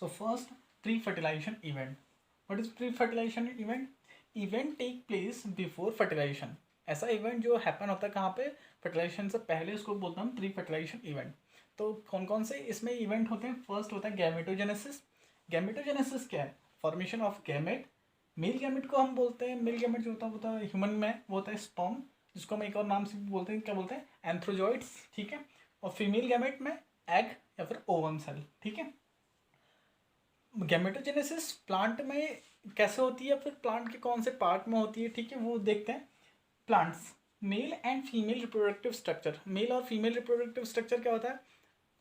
So first, pre-fertilization event. What is pre-fertilization event? Event take place before fertilization. ऐसा event जो happen होता है कहाँ पे, फर्टिलाइजेशन से पहले, उसको बोलते हैं हम प्री फर्टिलाइजेशन इवेंट. तो कौन कौन से इसमें इवेंट होते हैं? फर्स्ट होता है गैमेटोजेनेसिस. गैमेटोजेनेसिस क्या है? Formation of gamete. Male gamete को हम बोलते हैं, मेल गैमेट जो होता है ह्यूमन में वो होता है स्पर्म, जिसको हम एक और नाम से भी बोलते हैं, क्या बोलते हैं? एंथ्रोजॉइड्स. ठीक है. और फीमेल गैमेट में एग या फिर ओवम सेल. ठीक है. गैमेटोजेनेसिस प्लांट में कैसे होती है, फिर प्लांट के कौन से पार्ट में होती है, ठीक है, वो देखते हैं. Plants, male and female reproductive structure. Male और फीमेल रिप्रोडक्टिव स्ट्रक्चर क्या होता है?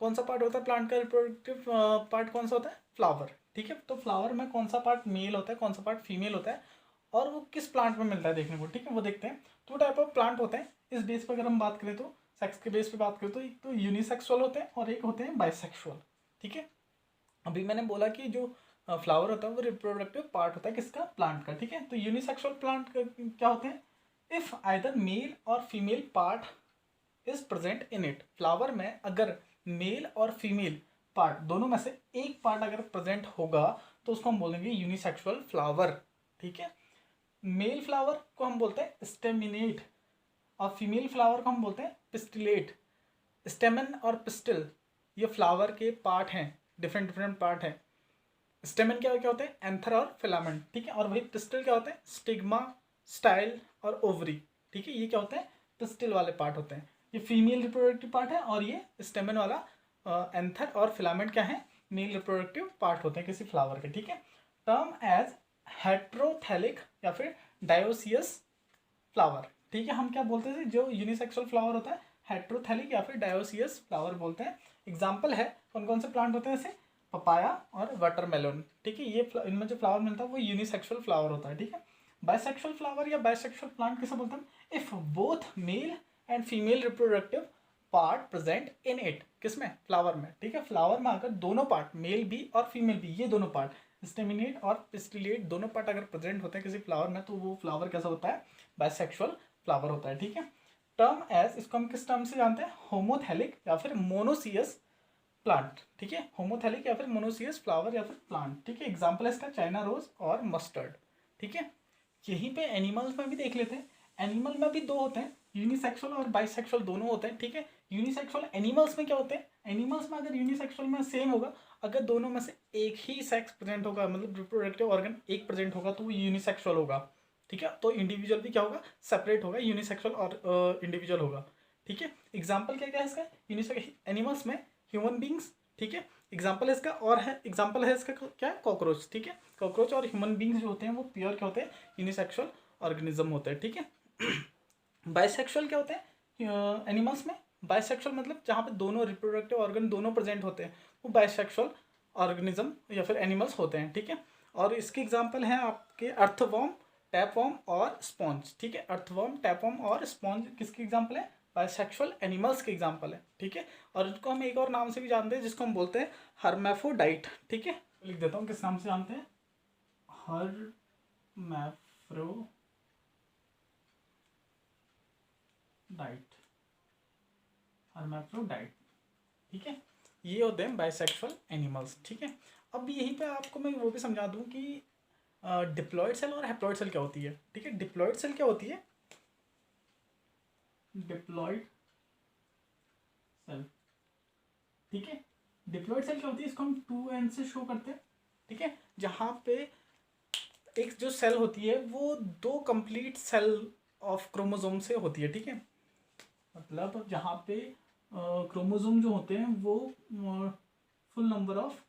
कौन सा पार्ट होता है प्लांट का रिप्रोडक्टिव पार्ट? कौन सा होता है? फ्लावर. ठीक है. तो फ्लावर में कौन सा पार्ट मेल होता है, कौन सा पार्ट फीमेल होता है, और वो किस प्लांट में मिलता है देखने को. ठीक है, वो देखते हैं. तो टाइप ऑफ प्लांट होते हैं. इस बेस पर अगर हम बात करें तो सेक्स के बेस पे बात करें तो एक तो यूनिसेक्सुअल होते हैं और एक होते हैं बाइसेक्सुअल. ठीक है. अभी मैंने बोला कि जो फ्लावर होता है वो रिप्रोडक्टिव पार्ट होता है किसका? प्लांट का. ठीक है. तो यूनिसेक्सुअल प्लांट क्या होते हैं? इफ आइदर मेल और female part is present in it. Flower में अगर मेल और फीमेल पार्ट दोनों में से एक पार्ट अगर प्रेजेंट होगा तो उसको हम बोलेंगे यूनिसेक्सुअल फ्लावर. ठीक है. मेल फ्लावर को हम बोलते हैं स्टेमिनेट और फीमेल फ्लावर को हम बोलते हैं पिस्टिलेट. स्टेमन और पिस्टिल ये फ्लावर के पार्ट हैं, डिफरेंट डिफरेंट पार्ट हैं. स्टेमन क्या क्या होते हैं? एंथर और फिलामेंट. ठीक है. और वही पिस्टिल क्या होते हैं? स्टिग्मा, स्टाइल और ओवरी. ठीक है. ये क्या होते हैं? पिस्टिल वाले पार्ट होते हैं. ये फीमेल रिप्रोडक्टिव पार्ट है और ये स्टेमन वाला एंथर और फिलामेंट क्या है? मेल रिप्रोडक्टिव पार्ट होते हैं किसी फ्लावर के. ठीक है. टर्म एज हेट्रोथैलिक या फिर डायोसियस फ्लावर. ठीक है. हम क्या बोलते थे जो यूनिसेक्सुअल फ्लावर होता है? हेट्रोथैलिक या फिर डायोसियस फ्लावर बोलते हैं. एग्जाम्पल है कौन कौन से प्लांट होते हैं ऐसे? पपाया और वाटरमेलन. ठीक है. ये इनमें जो फ्लावर मिलता है वो यूनिसेक्सुअल फ्लावर होता है. ठीक है. बाइसेक्सुअल फ्लावर या बाइसेक्सुअल प्लांट किसे बोलते हैं? If both male and female reproductive part present in it. किसमें? फ्लावर में. ठीक है. फ्लावर में अगर दोनों पार्ट मेल भी और फीमेल भी, ये दोनों पार्ट स्टेमिनेट और पिस्टिलेट दोनों पार्ट अगर प्रेजेंट होते हैं किसी फ्लावर में तो वो फ्लावर कैसा होता है? बाइसेक्सुअल फ्लावर होता है. ठीक है. टर्म एज, इसको हम किस टर्म से जानते हैं? होमोथैलिक या फिर मोनोसियस प्लांट. ठीक है. होमोथैलिक या फिर मोनोसियस फ्लावर या फिर प्लांट. ठीक है. एग्जाम्पल है इसका चाइना रोज और मस्टर्ड. ठीक है. यहीं पे एनिमल्स में भी देख लेते हैं. एनिमल में भी दो होते हैं, यूनिसेक्सुअल और बाइसेक्सुअल दोनों होते हैं. ठीक है. यूनिसेक्सुअल एनिमल्स में क्या होते हैं? एनिमल्स में अगर यूनिसेक्सुअल में सेम होगा, अगर दोनों में से एक ही सेक्स प्रेजेंट होगा, मतलब रिप्रोडक्टिव ऑर्गन एक प्रेजेंट होगा तो वो यूनिसेक्सुअल होगा. ठीक है. तो इंडिविजुअल भी क्या होगा? सेपरेट होगा. यूनिसेक्सुअल और इंडिविजुअल होगा. ठीक है. एग्जाम्पल क्या क्या है इसका? यूनिसेक्सुअल एनिमल्स में ह्यूमन बींग्स. ठीक है. एग्जाम्पल है इसका. और है एग्जाम्पल है इसका क्या है? कॉकरोच. ठीक है. कॉकरोच और ह्यूमन बींग्स जो होते हैं वो प्योर क्या होते हैं? यूनिसेक्सुअल ऑर्गेनिज्म होते हैं. ठीक है. बाइसेक्सुअल क्या होते हैं एनिमल्स में? बाइसेक्सुअल मतलब जहाँ पे दोनों रिप्रोडक्टिव ऑर्गन दोनों प्रेजेंट होते हैं वो बाइसेक्सुअल ऑर्गेनिज्म या फिर एनिमल्स होते हैं. ठीक है. और इसके एग्जाम्पल हैं आपके अर्थवर्म, टैपवर्म और स्पॉन्ज. ठीक है. अर्थवर्म, टैपवर्म और स्पॉन्ज किसके एग्जाम्पल है? बाइसेक्सुअल एनिमल्स के एग्जाम्पल है. ठीक है. और इनको हम एक और नाम से भी जानते हैं जिसको हम बोलते हैं हर्मेफ्रोडाइट. ठीक है. लिख देता हूँ किस नाम से जानते हैं? हर्मेफ्रोडाइट. हर्मेफ्रोडाइट. ठीक है. ये होते हैं बाइसेक्सुअल एनिमल्स. ठीक है. अब यहीं पे आपको मैं वो भी समझा दूं कि डिप्लॉयड सेल और हैप्लॉयड सेल क्या होती है. ठीक है. डिप्लॉयड सेल क्या होती है? Diploid cell. ठीक है. डिप्लॉयड सेल क्या होती है? इसको हम 2n से शो करते हैं. ठीक है. जहाँ पे एक जो सेल होती है वो दो कंप्लीट सेल ऑफ क्रोमोसोम से होती है. ठीक है. मतलब जहाँ पे क्रोमोसोम जो होते हैं वो फुल नंबर ऑफ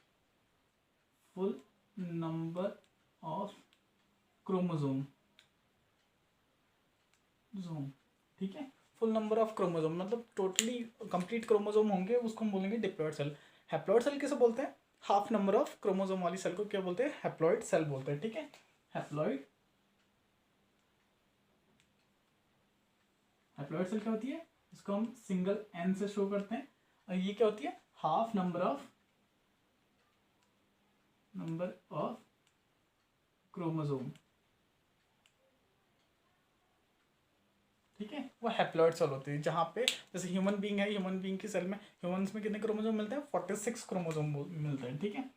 क्रोमोसोम. ठीक है. फुल नंबर ऑफ क्रोमोसोम मतलब टोटली कंप्लीट क्रोमोसोम होंगे, उसको हम बोलेंगे डिप्लॉयड सेल. हैप्लॉयड सेल किसे बोलते हैं? हाफ नंबर ऑफ क्रोमोसोम वाली सेल को क्या बोलते हैं? हैप्लॉयड सेल बोलते हैं. ठीक है. हैप्लॉयड सेल क्या होती है? इसको हम सिंगल n से शो करते हैं. और ये क्या होती है? Half number of chromosome. ठीक है. वो हैप्लॉयड सेल होती है जहाँ पे जैसे ह्यूमन बींग है, ह्यूमन बींग की सेल में ह्यूमंस में कितने क्रोमोसोम मिलते हैं? 46 क्रोमोसोम मिलते हैं. ठीक है.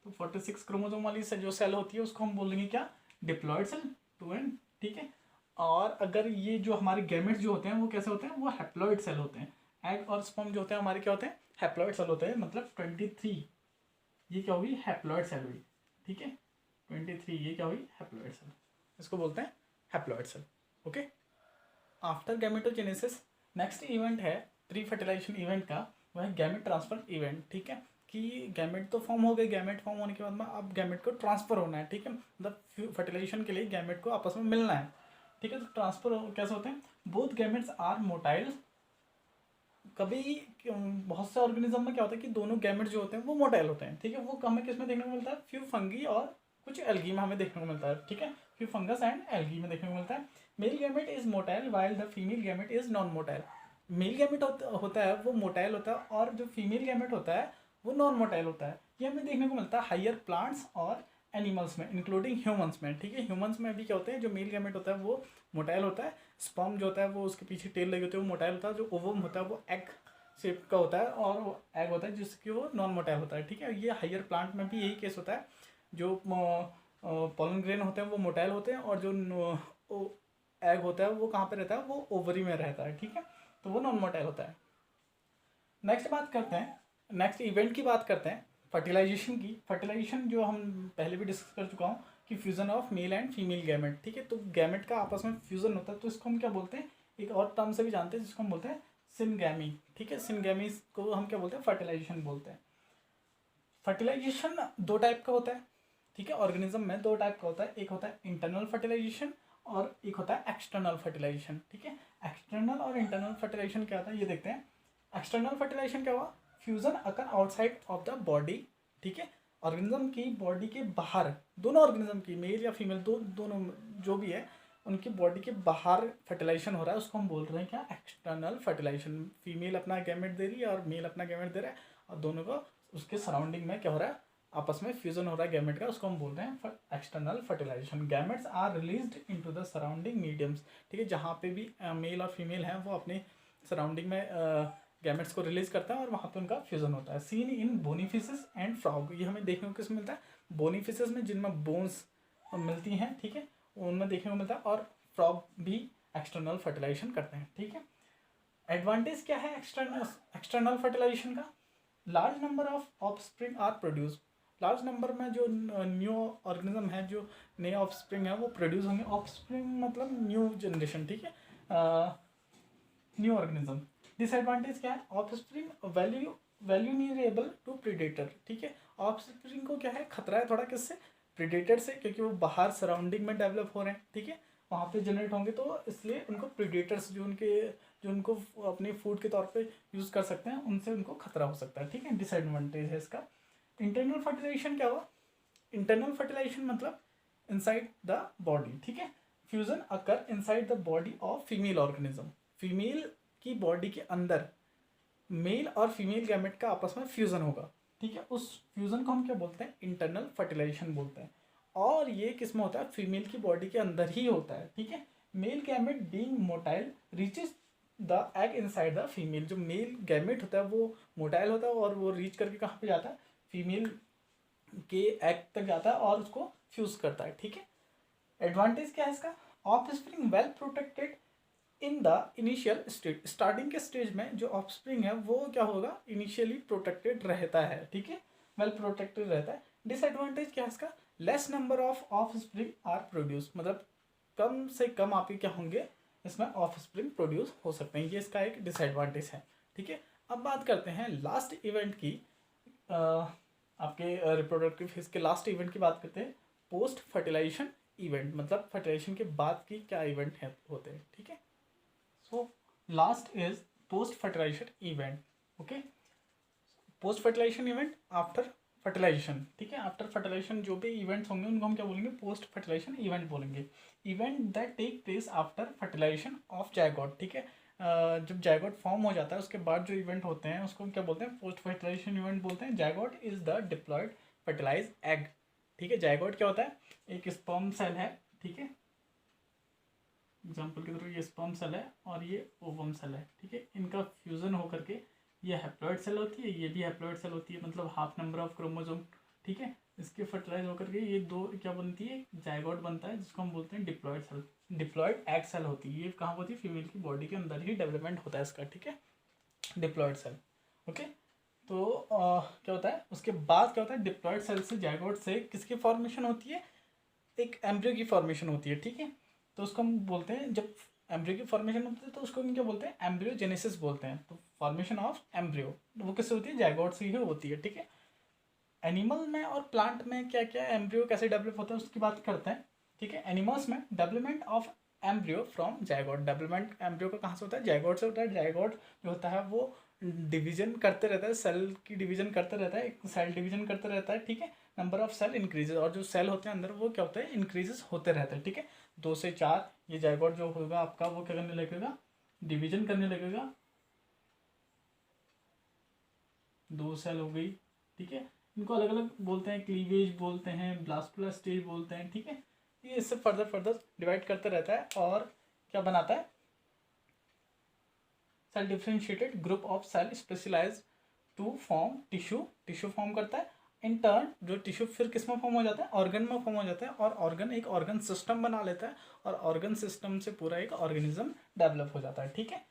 तो 46 क्रोमोसोम वाली जो सेल होती है उसको हम बोलेंगे क्या, डिप्लॉयड सेल, 2n, ठीक है। और अगर ये जो हमारे गैमेट्स जो होते हैं वो कैसे होते हैं, वो हैप्लॉइड सेल होते हैं। एग और स्पर्म जो होते हैं हमारे क्या होते हैं, हैप्लॉइड सेल होते हैं, मतलब 23 ये क्या हुई, हैप्लॉइड सेल हुई, ठीक है। 23 ये क्या हुई, हैप्लॉइड सेल, इसको बोलते हैं haploid cell, okay. After gametogenesis next event है प्री फर्टिलाइजेशन इवेंट का, वह है गैमेट ट्रांसफर इवेंट, ठीक है। कि गैमेट तो फॉर्म हो गए, गैमेट फॉर्म होने के बाद में अब गैमेट को ट्रांसफर होना है, ठीक है। मतलब फर्टिलाइजेशन के लिए गैमेट को आपस में मिलना है, ठीक है। तो ट्रांसफर कैसे होते हैं, बोथ गैमेट्स आर मोटाइल। कभी बहुत से ऑर्गेनिज्म में क्या होता है कि दोनों गैमेट जो होते हैं वो मोटाइल होते हैं, ठीक है। वो हमें किस में देखने को मिलता है, फ्यू फंगी और कुछ एल्गी में हमें देखने को मिलता है, ठीक है। फ्यू फंगस एंड एल्गी में देखने को मिलता है। Male gamete is motile while the female gamete is non motile. Male gamete होता है वो मोटाइल होता है, और जो फीमेल गैमेट होता है वो नॉन मोटाइल होता है। ये हमें देखने को मिलता है हायर प्लांट्स और एनिमल्स में, इंक्लूडिंग ह्यूमंस में, ठीक है। ह्यूमंस में भी क्या होते हैं, जो मेल गैमेट होता है वो मोटाइल होता है, स्पर्म जो होता है वो उसके पीछे टेल लगी होती है वो मोटाइल होता है, जो ओवम होता है वो एग शेप का होता है, और वो एग होता है जिसकी वो नॉन मोटाइल होता है, ठीक है। ये हायर प्लांट में भी यही केस होता है, जो पॉलन ग्रेन होते हैं वो मोटाइल होते हैं, और जो एग होता है वो कहाँ पे रहता है, वो ओवरी में रहता है, ठीक है। तो वो नॉन मोटाइल होता है। नेक्स्ट बात करते हैं, नेक्स्ट इवेंट की बात करते हैं फर्टिलाइजेशन की। फर्टिलाइजेशन जो हम पहले भी डिस्कस कर चुका हूँ कि fusion of male and female gamete, ठीक है। तो गैमेट का आपस में फ्यूजन होता है, तो इसको हम क्या बोलते हैं, एक और टर्म से भी जानते हैं जिसको हम बोलते हैं सिनगैमी, ठीक है। सिनगैमी को हम क्या बोलते हैं, फर्टिलाइजेशन बोलते हैं। फर्टिलाइजेशन दो टाइप का होता है, ठीक है। ऑर्गेनिज्म में दो टाइप का होता है, एक होता है इंटरनल फर्टिलाइजेशन और एक होता है एक्सटर्नल फर्टिलाइजेशन, ठीक है। एक्सटर्नल और इंटरनल फर्टिलाइजेशन क्या होता है ये देखते हैं। एक्सटर्नल फर्टिलाइजेशन क्या हुआ, fusion occur outside of the body, ठीक है। ऑर्गेनिज्म की बॉडी के बाहर, दोनों ऑर्गेनिज्म की, मेल या फीमेल, दोनों जो भी है उनकी बॉडी के बाहर फर्टिलाइजेशन हो रहा है, उसको हम बोल रहे हैं क्या, एक्सटर्नल फर्टिलाइजेशन। फीमेल अपना गैमेट दे रही है और मेल अपना गैमेट दे रहा है, और दोनों को उसके सराउंडिंग में क्या हो रहा है, आपस में फ्यूजन हो रहा है गैमेट का, उसको हम बोल रहे हैं external fertilization. Gametes are released into the surrounding mediums, ठीक है। जहाँ पे भी मेल और फीमेल हैं वो अपने सराउंडिंग में गैमेट्स को रिलीज करता है और वहाँ पे उनका फ्यूजन होता है। सीन इन बोनीफिसेस एंड फ्रॉग, ये हमें देखने को किसमें मिलता है, बोनीफिसेस में, जिनमें बोन्स मिलती हैं, ठीक है, उनमें देखने को मिलता है। और फ्रॉग भी एक्सटर्नल फर्टिलाइजेशन करते हैं, ठीक है। एडवांटेज क्या है एक्सटर्नल फर्टिलाइजेशन का, large number of offspring are produce. Large number में जो न्यू ऑर्गेनिज्म है, जो नए ऑफस्प्रिंग है वो प्रोड्यूस होंगे। ऑफस्प्रिंग मतलब न्यू जनरेशन, ठीक है, न्यू ऑर्गेनिज्म। डिसएडवांटेज क्या है, ऑफस्प्रिंग वैल्यूनिएबल टू प्रीडेटर, ठीक है। ऑफस्प्रिंग को क्या है, खतरा है थोड़ा, किससे, प्रीडेटर से, क्योंकि वो बाहर सराउंडिंग में डेवलप हो रहे हैं, ठीक है, वहाँ पे जनरेट होंगे, तो इसलिए उनको प्रीडेटर्स जो उनको अपने फूड के तौर पे यूज़ कर सकते हैं, उनसे उनको खतरा हो सकता है, ठीक है। डिसएडवांटेज है इसका। इंटरनल फर्टिलाइजेशन क्या हुआ, इंटरनल फर्टिलाइजेशन मतलब इनसाइड द बॉडी, ठीक है। Fusion occur inside the body of female organism, female की बॉडी के अंदर मेल और फीमेल गैमेट का आपस में फ्यूजन होगा, ठीक है। उस फ्यूजन को हम क्या बोलते हैं, इंटरनल फर्टिलाइजेशन बोलते हैं। और ये किस में होता है, फीमेल की बॉडी के अंदर ही होता है, ठीक है। Male gamete being motile reaches the egg inside the female, जो मेल गैमेट होता है वो मोटाइल होता है और वो रीच करके कहाँ पे जाता है, फीमेल के एग तक जाता है और उसको फ्यूज करता है, ठीक है। एडवांटेज क्या है इसका, offspring well protected in the initial stage, starting के स्टेज में जो ऑफस्प्रिंग है वो क्या होगा, इनिशियली प्रोटेक्टेड रहता है, ठीक है, वेल प्रोटेक्टेड रहता है। डिसएडवांटेज क्या है इसका, less number of offspring are produce, मतलब कम से कम आपके क्या होंगे इसमें ऑफस्प्रिंग प्रोड्यूस हो सकते हैं, ये इसका एक डिसएडवांटेज है, ठीक है। अब बात करते हैं लास्ट इवेंट की, आपके रिप्रोडक्टिव फेज के लास्ट इवेंट की बात करते हैं, पोस्ट फर्टिलाइजेशन इवेंट, मतलब फर्टिलाइजेशन के बाद की क्या इवेंट है होते हैं, ठीक है। So last is post fertilization event, okay. Post fertilization event after fertilization, ठीक है। आफ्टर फर्टिलाइजेशन जो भी इवेंट्स होंगे उनको हम क्या बोलेंगे, पोस्ट फर्टिलाइजेशन इवेंट बोलेंगे। Event that take place after fertilization of zygote, ठीक है। जब जायगोट फॉर्म हो जाता है उसके बाद जो इवेंट होते हैं उसको हम क्या बोलते हैं, पोस्ट फर्टिलाइजेशन इवेंट बोलते हैं। Zygote is the diploid fertilize egg, ठीक है। जायगोट क्या होता है, एक स्पर्म सेल है, ठीक है, एग्जाम्पल के थ्रू ये स्पर्म सेल है और ये ओवम सेल है, ठीक है। इनका फ्यूजन होकर के ये हैप्लॉइड सेल होती है, ये भी हैप्लॉइड सेल होती है, मतलब हाफ नंबर ऑफ क्रोमोसोम, ठीक है। इसके फर्टिलाइज होकर के ये दो क्या बनती है, जायगोट बनता है जिसको हम बोलते हैं diploid cell. Diploid egg cell होती है, ये कहाँ होती है, फीमेल की बॉडी के अंदर ही डेवलपमेंट होता है इसका, ठीक है, डिप्लॉयड सेल। ओके, तो क्या होता है उसके बाद, क्या होता है डिप्लॉयड सेल से, जायगोट से किसकी फॉर्मेशन होती है, एक एम्ब्रियो की फॉर्मेशन होती है, ठीक है। तो उसको हम बोलते हैं, जब एम्ब्रियो की फॉर्मेशन होती है तो उसको हम क्या बोलते हैं, एम्ब्रियोजेनेसिस बोलते हैं। तो फॉर्मेशन ऑफ एम्ब्रियो वो किससे होती है, जायगोट से ही होती है, ठीक है। एनिमल में और प्लांट में क्या क्या एम्ब्रियो कैसे डेवलप होता है उसकी बात करते हैं, ठीक है। एनिमल्स में development of embryo from zygote, development embryo का कहाँ से होता है, जायगोट से होता है। जायगोट जो होता है वो डिवीजन करते रहता है, सेल की डिवीजन करते रहता है, एक सेल डिवीजन करते रहता है, ठीक है। नंबर ऑफ सेल इंक्रीजेज, और जो सेल होते हैं अंदर वो क्या होता है, इंक्रीजेस होते रहते हैं, ठीक है। 2 से 4 ये जायगोट जो होगा आपका वो क्या करने लगेगा, डिवीजन करने लगेगा। 2 सेल हो गई, ठीक है। इनको अलग अलग बोलते हैं, क्लीवेज बोलते हैं, ब्लास्टुला स्टेज बोलते हैं, ठीक है। ये इससे फर्दर फर्दर डिवाइड करते रहता है और क्या बनाता है, cell differentiated group of cell specialize to form tissue, tissue form करता है। इन टर्न जो टिश्यू फिर किस में फॉर्म हो जाता है, ऑर्गन में फॉर्म हो जाता है, और ऑर्गन एक ऑर्गन सिस्टम बना लेता है, और ऑर्गन सिस्टम से पूरा एक ऑर्गेनिज्म डेवलप हो जाता है, ठीक है।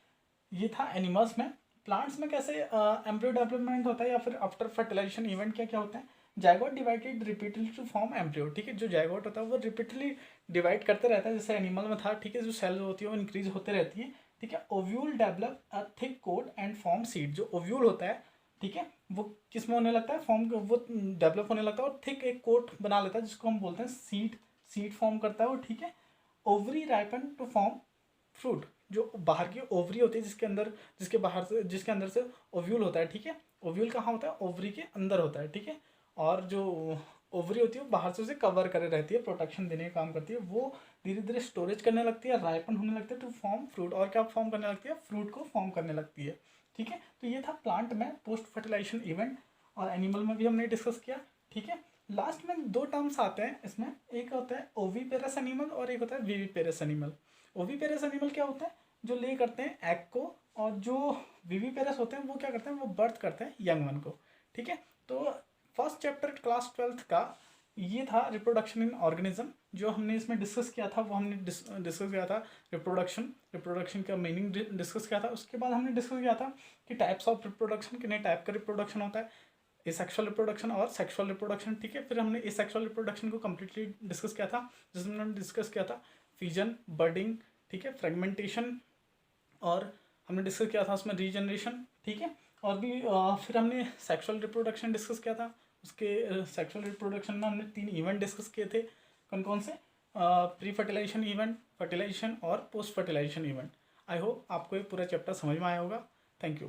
ये था एनिमल्स में। प्लांट्स में कैसे एम्ब्रियो डेवलपमेंट होता है, या फिर आफ्टर फर्टिलाइजेशन इवेंट क्या क्या होता है, zygote divided repeatedly to form embryo, ठीक है। जो जायगोट होता है वो रिपीटली डिवाइड करते रहता है, जैसे एनिमल में था, ठीक है। जो सेल होती है वो इंक्रीज होते रहती है, ठीक है। Ovule develop a thick coat and form seed, जो ओव्यूल होता है, ठीक है, वो किस में होने लगता है, फॉर्म, वो डेवलप होने लगता है और थिक एक कोट बना लेता है जिसको हम बोलते हैं सीड, सीड फॉर्म करता है वो, ठीक है। Ovary ripen to form fruit, जो बाहर की ओवरी होती है जिसके अंदर, जिसके बाहर से, जिसके अंदर से ओव्यूल होता है, ठीक है। ओव्यूल कहाँ होता है, ओवरी के अंदर होता है, ठीक है। और जो ओवरी होती है वो बाहर से उसे कवर करे रहती है, प्रोटेक्शन देने का काम करती है। वो धीरे धीरे स्टोरेज करने लगती है, राइपन होने लगती है टू फॉर्म फ्रूट, और क्या फॉर्म करने लगती है, फ्रूट को फॉर्म करने लगती है, ठीक है। तो ये था प्लांट में पोस्ट फर्टिलाइजेशन इवेंट, और एनिमल में भी हमने डिस्कस किया, ठीक है। लास्ट में 2 टर्म्स आते हैं इसमें, एक होता है ओवीपेरस एनिमल और एक होता है विविपेरस एनिमल। ओवीपेरस एनिमल क्या होता है, जो ले करते हैं एग को, और जो विविपेरस होते हैं वो क्या करते हैं, वो बर्थ करते हैं यंग वन को, ठीक है। तो फर्स्ट चैप्टर क्लास 12th का ये था रिप्रोडक्शन इन ऑर्गेनिज्म। जो हमने इसमें डिस्कस किया था वो हमने डिस्कस किया था रिप्रोडक्शन, रिप्रोडक्शन का मीनिंग डिस्कस किया था। उसके बाद हमने डिस्कस किया था कि टाइप्स ऑफ रिप्रोडक्शन, कितने टाइप का रिप्रोडक्शन होता है, एसेक्सुअल रिप्रोडक्शन और सेक्सुअल रिप्रोडक्शन, ठीक है। फिर हमने एसेक्सुअल रिप्रोडक्शन को कम्प्लीटली डिस्कस किया था, जिसमें हमने डिस्कस किया था फिजन, बर्डिंग, ठीक है, फ्रेगमेंटेशन, और हमने डिस्कस किया था उसमें रीजनरेशन, ठीक है। और भी फिर हमने सेक्सुअल रिप्रोडक्शन डिस्कस किया था। उसके सेक्सुअल रिप्रोडक्शन में हमने 3 इवेंट डिस्कस किए थे, कौन कौन से, प्री फर्टिलाइजेशन इवेंट, फर्टिलाइजेशन और post fertilization event. I hope आपको ये पूरा चैप्टर समझ में आया होगा। Thank you.